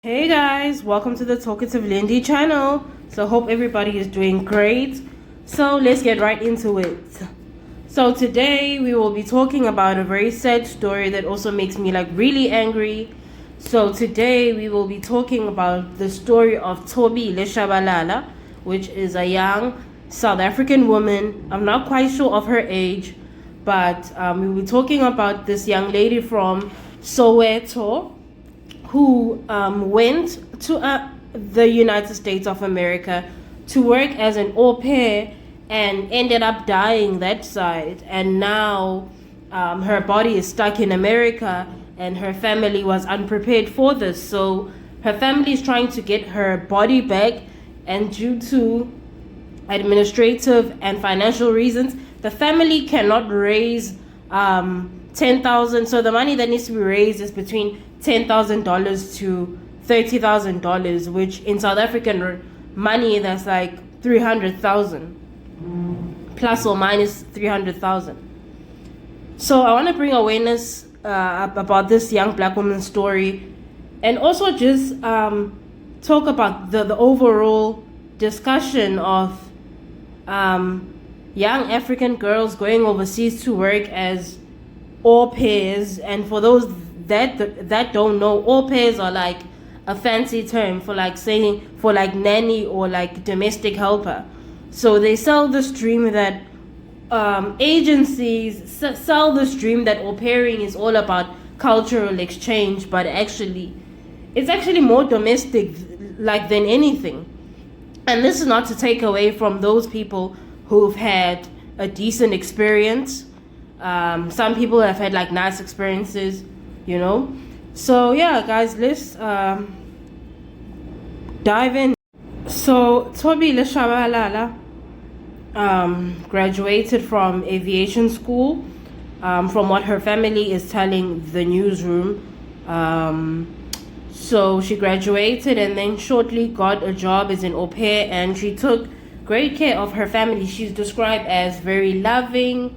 Hey guys, welcome to the Talkative Lindy channel. So hope everybody is doing great. So let's get right into it. So today we will be talking about a very sad story that also makes me really angry. So today we will be talking about the story of Thobile Shabalala, which is a young South African woman. I'm not quite sure of her age, but we will be talking about this young lady from Soweto who went to the United States of America to work as an au pair and ended up dying that side. And now her body is stuck in America and her family was unprepared for this. So her family is trying to get her body back, and due to administrative and financial reasons, the family cannot raise 10,000. So the money that needs to be raised is between $10,000 to $30,000, which in South African money that's like 300,000 plus or minus 300,000. So I want to bring awareness about this young black woman's story, and also just talk about the overall discussion of young African girls going overseas to work as au pairs. And for those that don't know, au pairs are like a fancy term for saying for nanny or domestic helper. So they sell this dream that agencies sell this dream that au pairing is all about cultural exchange, but it's actually more domestic than anything. And this is not to take away from those people who've had a decent experience. Some people have had nice experiences, So yeah, guys, let's dive in. So Thobile Shabalala graduated from aviation school, from what her family is telling the newsroom. So she graduated and then shortly got a job as an au pair, and she took great care of her family. She's described as very loving.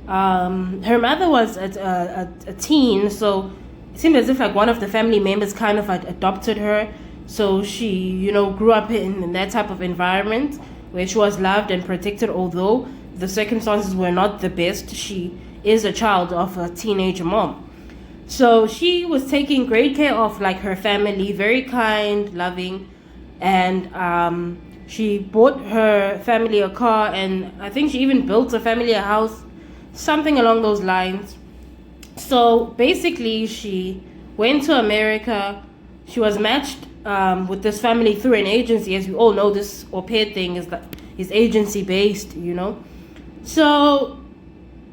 Her mother was a teen, so it seemed as if one of the family members kind of adopted her. So she, grew up in that type of environment where she was loved and protected, although the circumstances were not the best. She is a child of a teenage mom. So she was taking great care of her family, very kind, loving, and she bought her family a car, and I think she even built a family a house, something along those lines. So basically she went to America. She was matched with this family through an agency. As we all know, this au pair thing is agency based, So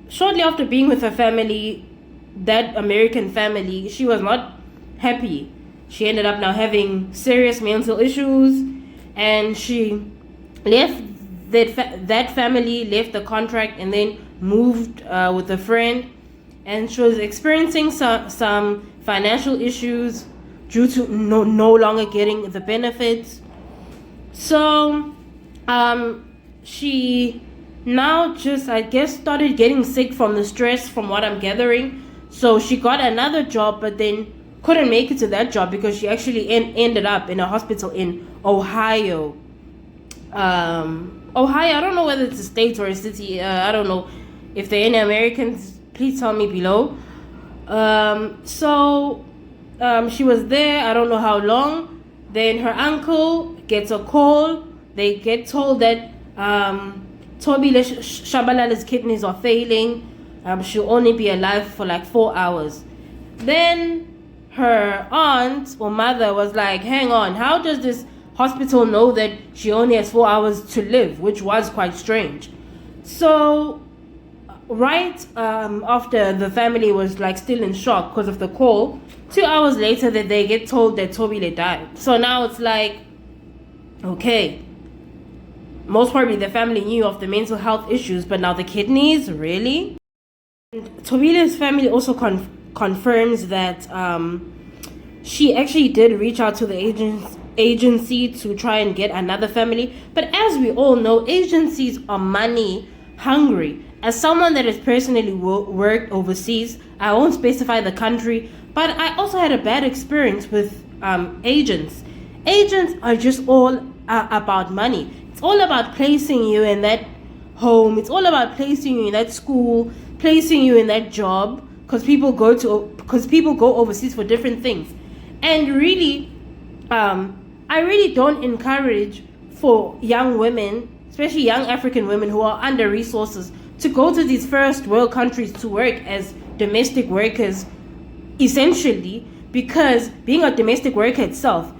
shortly after being with her family, that American family, she was not happy. She ended up now having serious mental issues, and she left that family, left the contract, and then moved with a friend. And she was experiencing some financial issues due to no longer getting the benefits. So she now just, I guess, started getting sick from the stress, from what I'm gathering. So she got another job, but then couldn't make it to that job because she actually ended up in a hospital in Ohio. Ohio, I don't know whether it's a state or a city. I don't know. If there are any Americans, please tell me below. So she was there, I don't know how long. Then her uncle gets a call. They get told that Thobile Shabalala's kidneys are failing. She'll only be alive for 4 hours. Then her aunt or mother was like, hang on, how does this hospital know that she only has 4 hours to live? Which was quite strange. So right after the family was still in shock because of the call, 2 hours later that they get told that Thobile died. So now it's okay, most probably the family knew of the mental health issues, but now the kidneys, really? And Thobile's family also confirms that she actually did reach out to the agency to try and get another family. But as we all know, agencies are money hungry. As someone that has personally worked overseas, I won't specify the country, but I also had a bad experience with agents. Agents are just all about money. It's all about placing you in that home. It's all about placing you in that school, placing you in that job, because people go overseas for different things. And really, I really don't encourage for young women, especially young African women who are under resources, to go to these first world countries to work as domestic workers, essentially, because being a domestic worker itself,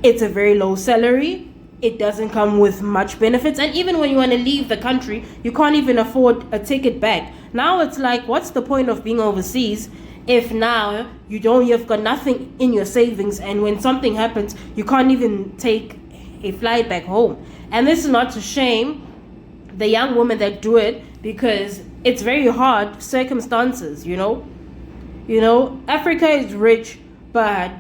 it's a very low salary. It doesn't come with much benefits, and even when you want to leave the country, you can't even afford a ticket back. Now it's like, what's the point of being overseas if now you've got nothing in your savings, and when something happens, you can't even take a flight back home? And this is not to shame the young women that do it, because it's very hard circumstances. Africa is rich, but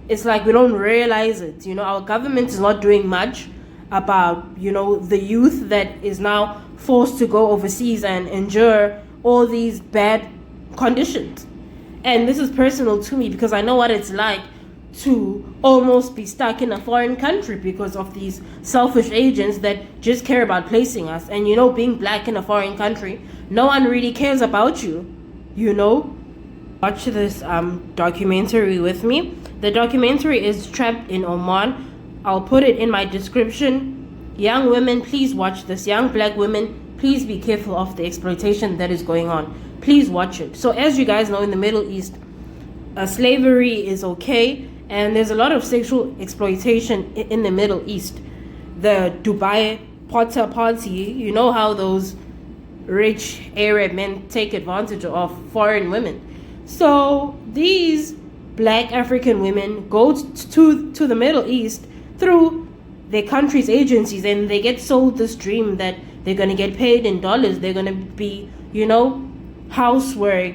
it's like we don't realize it. Our government is not doing much about the youth that is now forced to go overseas and endure all these bad conditions. And this is personal to me, because I know what it's like to almost be stuck in a foreign country because of these selfish agents that just care about placing us. And being black in a foreign country, no one really cares about you. Watch this documentary with me. The documentary is Trapped in Oman. I'll put it in my description. Young women, please watch this. Young black women, please be careful of the exploitation that is going on. Please watch it. So as you guys know, in the Middle East, slavery is okay, and there's a lot of sexual exploitation in the Middle East. The Dubai Potter Party, you know how those rich Arab men take advantage of foreign women. So these black African women go to the Middle East through their country's agencies, and they get sold this dream that they're going to get paid in dollars. They're going to be, housework,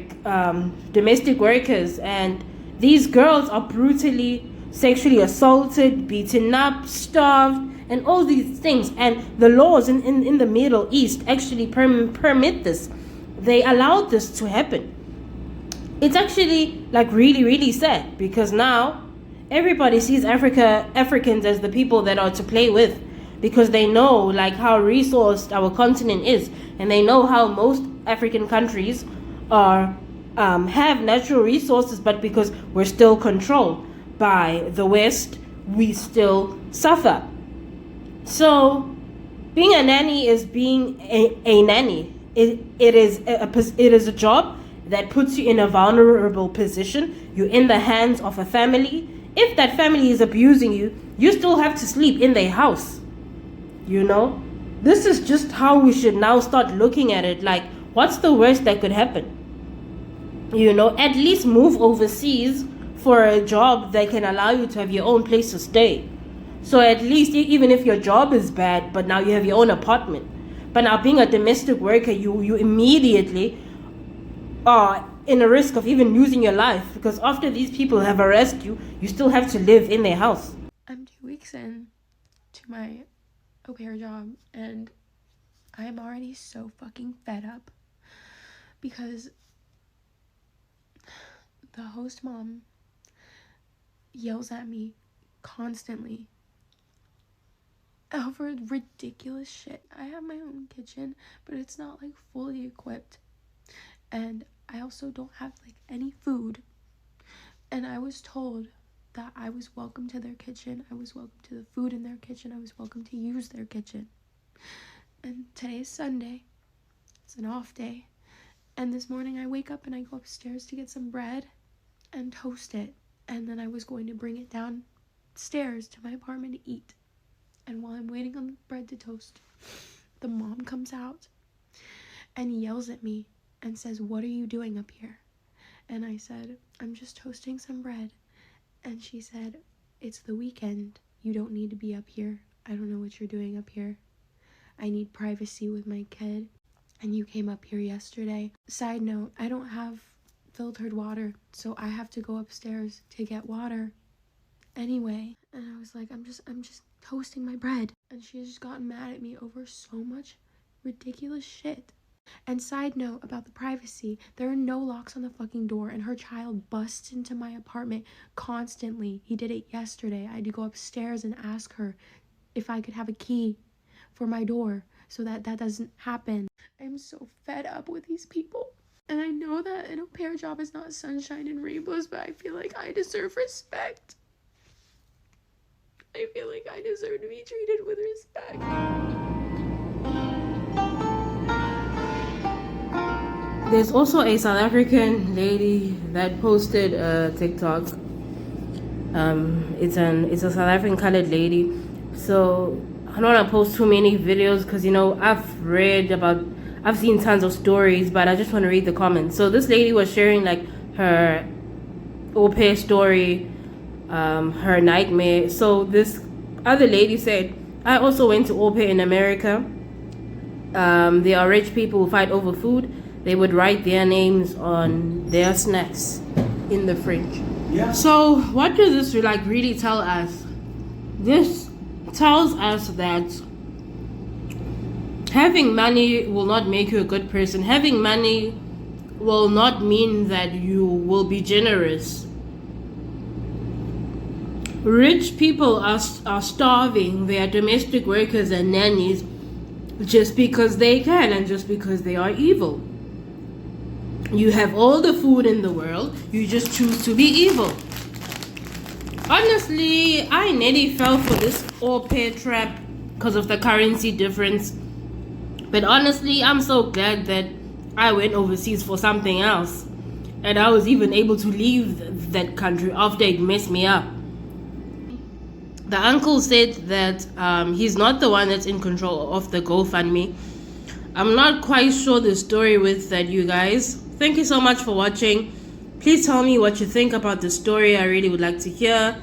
domestic workers, and these girls are brutally sexually assaulted, beaten up, starved, and all these things. And the laws in the Middle East actually permit this. They allowed this to happen. It's actually like really, really sad, because now everybody sees Africans as the people that are to play with, because they know like how resourced our continent is, and they know how most African countries are have natural resources, but because we're still controlled by the West, we still suffer. So being a nanny is being a nanny. It is a job that puts you in a vulnerable position. You're in the hands of a family. If that family is abusing you, you still have to sleep in their house. This is just how we should now start looking at it. Like, what's the worst that could happen? At least move overseas for a job that can allow you to have your own place to stay. So at least, even if your job is bad, but now you have your own apartment. But now being a domestic worker, you immediately are in a risk of even losing your life, because after these people have arrested you, you still have to live in their house. I'm 2 weeks in to my au pair job, and I'm already so fucking fed up, because the host mom yells at me constantly over ridiculous shit. I have my own kitchen, but it's not like fully equipped, and I also don't have like any food. And I was told that I was welcome to their kitchen, I was welcome to the food in their kitchen, I was welcome to use their kitchen. And today's Sunday, it's an off day, and this morning I wake up and I go upstairs to get some bread and toast it, and then I was going to bring it downstairs to my apartment to eat. And while I'm waiting on the bread to toast, the mom comes out and yells at me and says, "What are you doing up here?" And I said, "I'm just toasting some bread." And she said, "It's the weekend. You don't need to be up here. I don't know what you're doing up here. I need privacy with my kid. And you came up here yesterday." Side note, I don't have filtered water, so I have to go upstairs to get water anyway. And I was like, I'm just toasting my bread. And she has just gotten mad at me over so much ridiculous shit. And side note about the privacy, there are no locks on the fucking door, and her child busts into my apartment constantly. He did it yesterday. I had to go upstairs and ask her if I could have a key for my door so that doesn't happen. I'm so fed up with these people. And I know that an au pair job is not sunshine and rainbows, but I feel like I deserve respect. I feel like I deserve to be treated with respect. There's also a South African lady that posted a TikTok. It's a South African colored lady. So I don't want to post too many videos because I've seen tons of stories, but I just want to read the comments. So this lady was sharing like her au pair story, her nightmare. So this other lady said, I also went to au pair in America. There are rich people who fight over food. They would write their names on their snacks in the fridge. Yeah. So what does this really tell us? This tells us that having money will not make you a good person. Having money will not mean that you will be generous. Rich people are starving. They are domestic workers and nannies just because they can and just because they are evil. You have all the food in the world, you just choose to be evil. Honestly, I nearly fell for this au pair trap because of the currency difference. But honestly, I'm so glad that I went overseas for something else. And I was even able to leave that country after it messed me up. The uncle said that he's not the one that's in control of the GoFundMe. I'm not quite sure the story with that, you guys. Thank you so much for watching. Please tell me what you think about the story. I really would like to hear.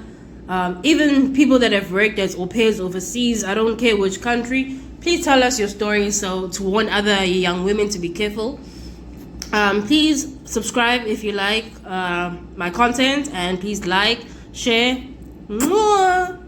Even people that have worked as au pairs overseas, I don't care which country, please tell us your story so to warn other young women to be careful. Please subscribe if you like my content, and please like, share. Mwah!